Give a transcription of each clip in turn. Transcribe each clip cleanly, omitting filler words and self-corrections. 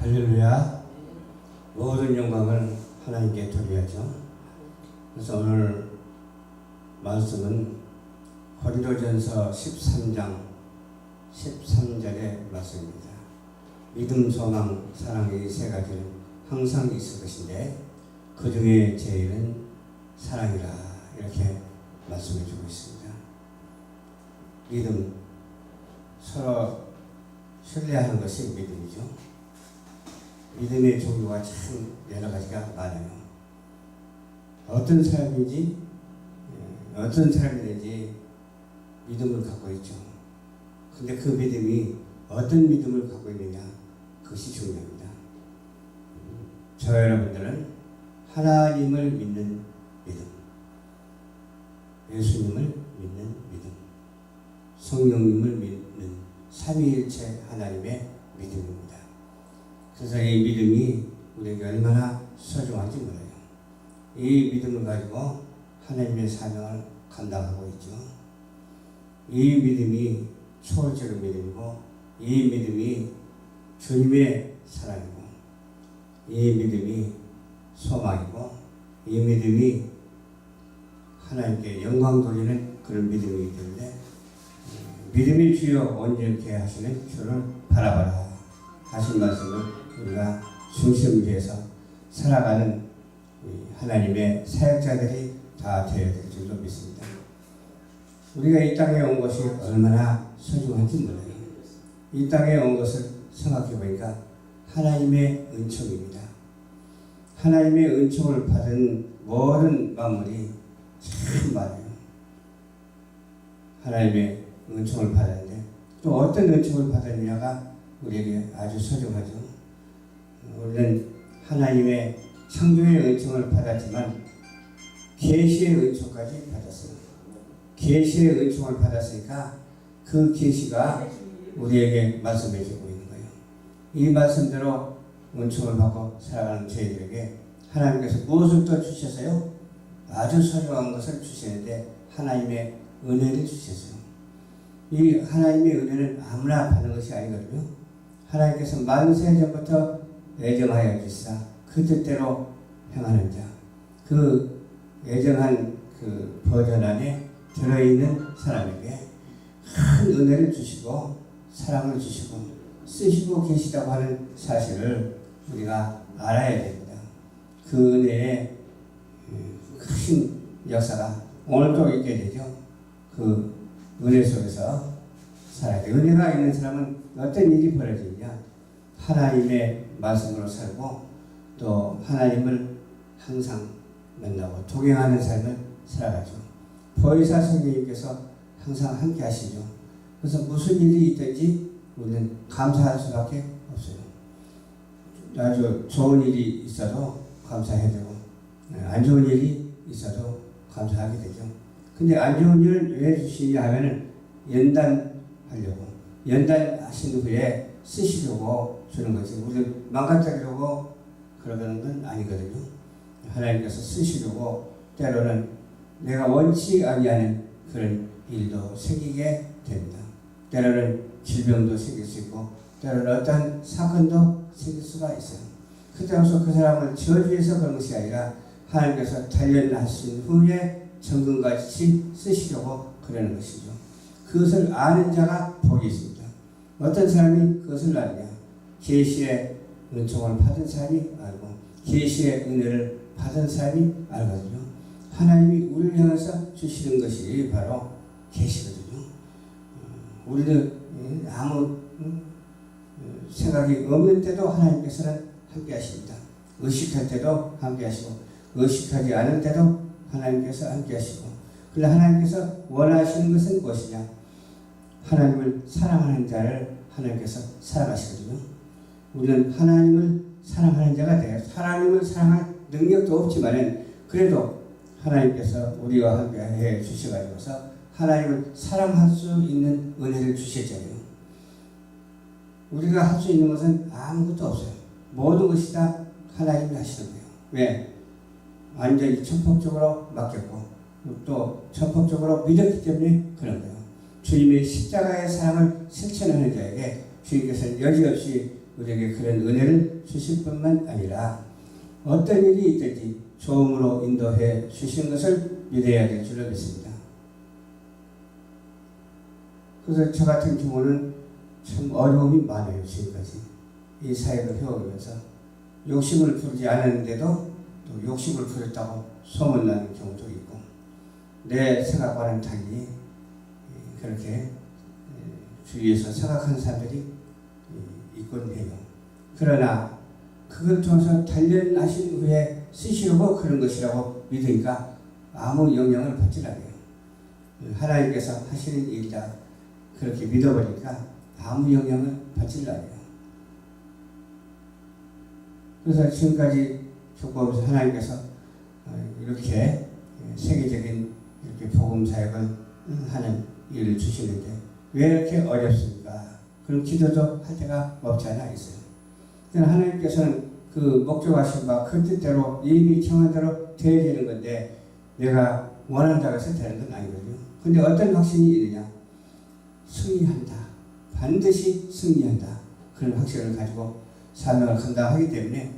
할렐루야. 모든 영광을 하나님께 돌려야죠. 그래서 오늘 말씀은 고린도전서 13장 13절의 말씀입니다. 믿음, 소망, 사랑 이 세 가지는 항상 있을 것인데 그 중에 제일은 사랑이라 이렇게 말씀해 주고 있습니다. 믿음, 서로 신뢰하는 것이 믿음이죠. 믿음의 종류가 참 여러 가지가 많아요. 어떤 사람인지 믿음을 갖고 있죠. 근데 그 믿음이 어떤 믿음을 갖고 있느냐, 그것이 중요합니다. 저 여러분들은 하나님을 믿는 믿음, 예수님을 믿는 믿음, 성령님을 믿는 삼위일체 하나님의 믿음입니다. 그래서 이 믿음이 우리에게 얼마나 소중한지 몰라요. 이 믿음을 가지고 하나님의 사명을 감당하고 있죠. 이 믿음이 초월적인 믿음이고, 이 믿음이 주님의 사랑이고, 이 믿음이 소망이고, 이 믿음이 하나님께 영광 돌리는 그런 믿음이기 때문에 믿음이 주여 온전케 하시는 주를 바라봐라 하신 말씀을 우리가 중심지에서 살아가는 하나님의 사역자들이 다 되어야 될 줄로 믿습니다. 우리가 이 땅에 온 것이 얼마나 소중한지 몰라요. 이 땅에 온 것을 생각해 보니까 하나님의 은총입니다. 하나님의 은총을 받은 모든 만물이 참 많아요. 하나님의 은총을 받았는데 또 어떤 은총을 받았느냐가 우리에게 아주 소중하죠. 우리는 하나님의 창조의 은총을 받았지만 계시의 은총까지 받았어요. 계시의 은총을 받았으니까 그 계시가 우리에게 말씀해 주고 있는 거예요. 이 말씀대로 은총을 받고 살아가는 저희들에게 하나님께서 무엇을 또 주셨어요? 아주 소중한 것을 주시는데 하나님의 은혜를 주셨어요. 이 하나님의 은혜는 아무나 받는 것이 아니거든요. 하나님께서 만세 전부터 예정하여 주시사 그 뜻대로 행하는 자, 그 예정한 그 버전 안에 들어있는 사람에게 큰 은혜를 주시고 사랑을 주시고 쓰시고 계시다고 하는 사실을 우리가 알아야 됩니다. 그 은혜의 큰 역사가 오늘도 있게 되죠. 그 은혜 속에서 살아야 돼요. 은혜가 있는 사람은 어떤 일이 벌어지느냐, 하나님의 말씀으로 살고 또 하나님을 항상 만나고 동행하는 삶을 살아가죠. 보혜사 성령님께서 항상 함께 하시죠. 그래서 무슨 일이 있든지 우리는 감사할 수밖에 없어요. 아주 좋은 일이 있어도 감사해야 되고 안 좋은 일이 있어도 감사하게 되죠. 근데 안 좋은 일을 왜 주시냐 하면은 연단하려고, 연단하신 후에 쓰시려고 주는 거지. 우리는 망가뜨리려고 그러는 건 아니거든요. 하나님께서 쓰시려고 때로는 내가 원치 아니하는 그런 일도 생기게 됩니다. 때로는 질병도 생길 수 있고 때로는 어떤 사건도 생길 수가 있어요. 그때로서 그 사람을 저주해서 그런 것이 아니라 하나님께서 단련하신 후에 정금같이 쓰시려고 그러는 것이죠. 그것을 아는 자가 복이 있습니다. 어떤 사람이 그것을 아느냐? 계시의 은총을 받은 사람이 알고 계시의 은혜를 받은 사람이 알거든요. 하나님이 우리를 향해서 주시는 것이 바로 계시거든요. 우리는 아무 생각이 없는 때도 하나님께서는 함께 하십니다. 의식할 때도 함께 하시고 의식하지 않을 때도 하나님께서 함께 하시고, 그러나 하나님께서 원하시는 것은 무엇이냐? 하나님을 사랑하는 자를 하나님께서 사랑하시거든요. 우리는 하나님을 사랑하는 자가 돼요. 하나님을 사랑할 능력도 없지만은 그래도 하나님께서 우리와 함께 해 주셔가지고서 하나님을 사랑할 수 있는 은혜를 주셨잖아요. 우리가 할 수 있는 것은 아무것도 없어요. 모든 것이 다 하나님이 하시는 거예요. 왜? 완전히 전폭적으로 맡겼고 또 전폭적으로 믿었기 때문에 그런 거예요. 주님의 십자가의 사랑을 실천하는 자에게 주님께서는 여지없이 우리에게 그런 은혜를 주실 뿐만 아니라 어떤 일이 있든지 좋음으로 인도해 주시는 것을 믿어야 될 줄로 믿습니다. 그래서 저 같은 경우는 참 어려움이 많아요. 지금까지 이 사역을 해오면서 욕심을 부리지 않았는데도 또 욕심을 부렸다고 소문나는 경우도 있고 내 생각과는 달리 그렇게 주위에서 생각하는 사람들이 있곤 해요. 그러나 그걸 통해서 단련하신 후에 쓰시려고 그런 것이라고 믿으니까 아무 영향을 받지 않아요. 하나님께서 하시는 일이다 그렇게 믿어버리니까 아무 영향을 받지 않아요. 그래서 지금까지 겪어오면서 하나님께서 이렇게 세계적인 이렇게 복음 사역을 하는 일을 주시는데 왜 이렇게 어렵습니까? 그런 기도도 할 때가 없지 않아 있어요. 하나님께서는 그 목적하신 바 그 뜻대로 이미 정한 대로 되어지는 건데 내가 원한다고 해서 되는 건 아니거든요. 근데 어떤 확신이 있느냐? 승리한다. 반드시 승리한다. 그런 확신을 가지고 사명을 감당하기 때문에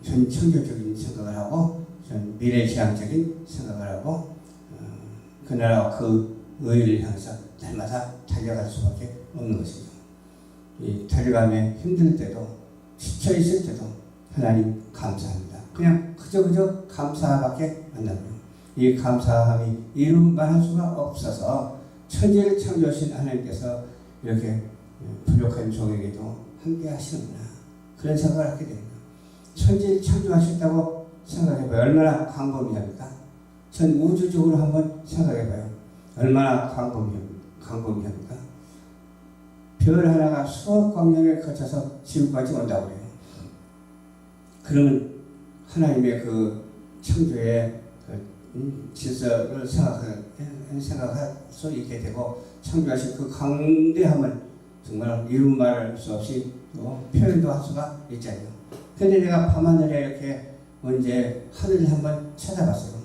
전 창조적인 생각을 하고 전 미래지향적인 생각을 하고 그 나라와 그 의를 향해서 날마다 달려갈 수밖에 없는 것이죠. 이 달려가며 힘들 때도 지쳐 있을 때도 하나님 감사합니다. 그냥 그저 감사밖에 안 나와요. 이 감사함이 이루만할 수가 없어서 천지를 창조하신 하나님께서 이렇게 부족한 종에게도 함께 하시는구나 그런 생각을 하게 됩니다. 천지를 창조하셨다고 생각해봐요. 얼마나 광범위합니까? 전 우주적으로 한번 생각해봐요. 얼마나 광범위합니까? 별 하나가 수억 광년을 거쳐서 지구까지 온다고 해요. 그러면 하나님의 그 창조의 그 질서를 생각할 수 있게 되고 창조하신 그 강대함을 정말 이루 말할 수 없이 표현도 할 수가 있잖아요. 근데 내가 밤하늘에 이렇게 언제 하늘을 한번 찾아봤어요.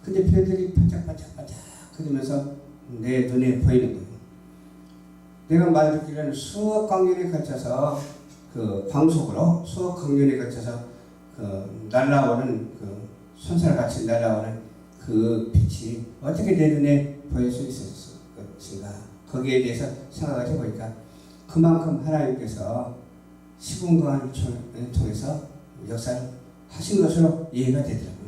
근데 별들이 반짝반짝반짝 그러면서 내 눈에 보이는 거예요. 내가 말 듣기로는 수억 광년에 걸쳐서 그 광속으로 수억 광년에 걸쳐서 그 날아오는 그 손살같이 날아오는 그 빛이 어떻게 내 눈에 보일 수 있었을 것인가 거기에 대해서 생각을 해보니까 그만큼 하나님께서 시공간을 통해서 역사를 하신 것으로 이해가 되더라고요.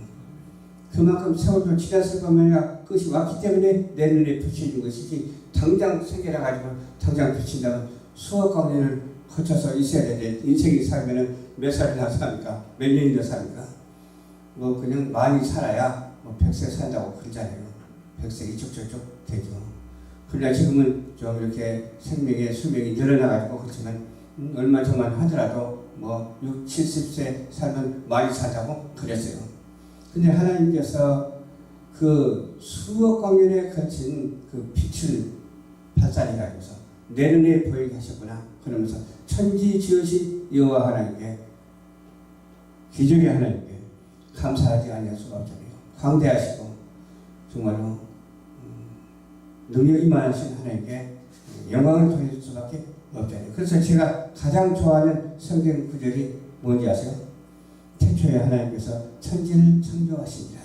그만큼 세월도 지났을 거면 그것이 왔기 때문에 내 눈에 비춰진 것이지 당장 생겨나 가지고 당장 비친다면 수억 광년을 거쳐서 있어야 되는데 인생이 살면은 몇 살이나 삽니까? 몇 년이나 삽니까? 뭐 그냥 많이 살아야 뭐 100세 산다고 그러잖아요. 100세 이쪽 저쪽 되죠. 그러나 지금은 좀 이렇게 생명의 수명이 늘어나가지고 그렇지만 얼마 전만 하더라도 뭐 6, 70세 살면 많이 산다고 그랬어요. 근데 하나님께서 그 수억 광년에 거친 그 빛을 발산해가지고서 내 눈에 보이게 하셨구나. 그러면서 천지 지으신 여호와 하나님께 기적의 하나님께 감사하지 않을 수가 없잖아요. 광대하시고 정말로 능력이 많으신 하나님께 영광을 돌릴 수밖에 없잖아요. 그래서 제가 가장 좋아하는 성경 구절이 뭔지 아세요? 태초에 하나님께서 천지를 창조하시니라.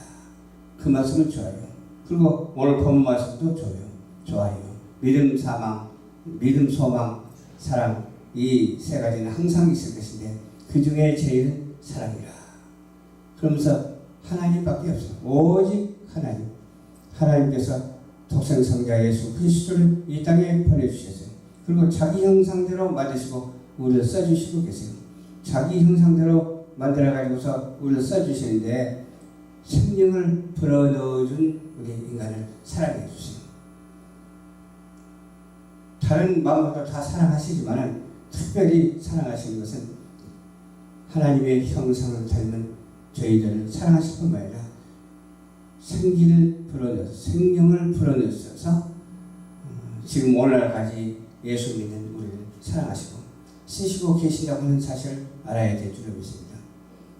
그 말씀을 좋아해요. 그리고 오늘 본 말씀도 좋아해요. 믿음, 사망, 믿음, 소망, 사랑 이 세 가지는 항상 있을 것인데 그 중에 제일은 사랑이라. 그러면서 하나님밖에 없어요. 오직 하나님. 하나님께서 독생성자 예수 그리스도를 이 땅에 보내주셨어요. 그리고 자기 형상대로 만드시고 우리를 써주시고 계세요. 자기 형상대로 만들어가지고서 우리를 써주시는데 생명을 불어넣어준 우리 인간을 사랑해 주세요. 다른 마음으로 다 사랑하시지만 특별히 사랑하시는 것은 하나님의 형상을 닮은 저희들을 사랑하실 뿐만 아니라 생기를 불어넣어서 생명을 불어넣어서 지금 오늘날까지 예수 믿는 우리를 사랑하시고 쓰시고 계시다고 하는 사실을 알아야 될 줄을 믿습니다.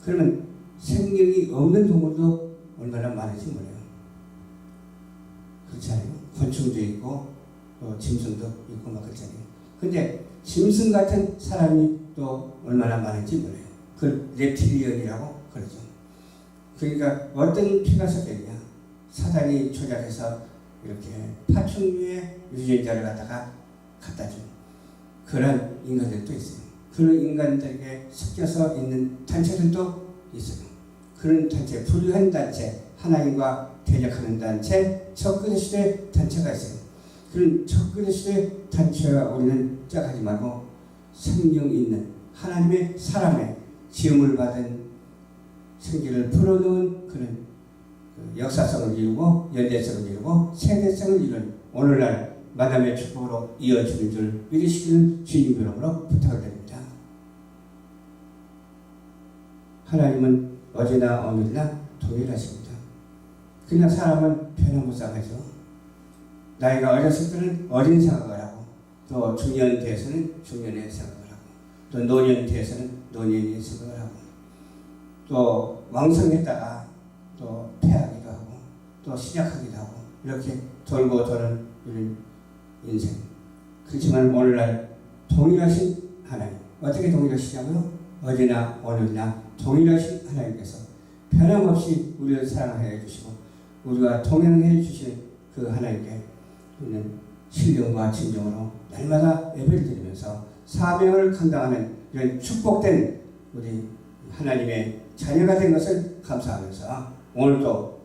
그러면 생명이 없는 동물도 얼마나 많은지 몰라요. 그렇지 않아요? 곤충도 있고 짐승도 있고 막 그렇잖아요. 근데 짐승 같은 사람이 또 얼마나 많은지 몰라요. 그걸 reptilian이라고 그러죠. 그러니까 어떤 피가 섞였냐? 사단이 조작해서 이렇게 파충류의 유전자를 갖다가 갖다 준 그런 인간들도 있어요. 그런 인간들에게 섞여서 있는 단체들도 있어요. 그런 단체, 불의한 단체, 하나님과 대적하는 단체, 적그리스도의 단체가 있어요. 그런 적그리스도의 단체와 우리는 짝하지 말고 생명 있는 하나님의 사람의 지음을 받은 생기를 불어넣은 그런 역사성을 이루고 연대성을 이루고 세대성을 이룬 오늘날 만남의 축복으로 이어지는 줄 믿으시기를 주님 이름으로 부탁을 드립니다. 하나님은 어제나 오늘이나 동일하십니다. 그냥 사람은 변화무쌍하죠. 나이가 어렸을 때는 어린 생각을 하고 또 중년 돼서는 중년의 생각을 하고 또 노년 돼서는 노년의 생각을 하고 또 왕성했다가 또 패하기도 하고 또 시작하기도 하고 이렇게 돌고 도는 이런 인생. 그렇지만 오늘날 동일하신 하나님, 어떻게 동일하시냐고요? 어제나 오늘이나 동일하신 하나님께서 변함없이 우리를 사랑하여 주시고 우리와 동행해 주시는 그 하나님께 우리는 신령과 진정으로 날마다 예배를 드리면서 사명을 감당하는 이런 축복된 우리 하나님의 자녀가 된 것을 감사하면서 오늘도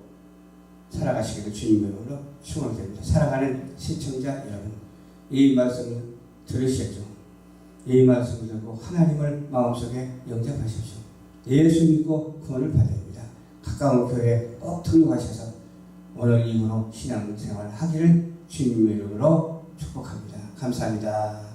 살아가시기를 주님의 이름으로 축원드립니다. 살아가는 시청자 여러분, 이 말씀을 들으셨죠? 이 말씀을 듣고 하나님을 마음속에 영접하십시오. 예수 믿고 구원을 받습니다. 가까운 교회에 꼭 등록하셔서 오늘 이후로 신앙생활 하기를 주님의 이름으로 축복합니다. 감사합니다.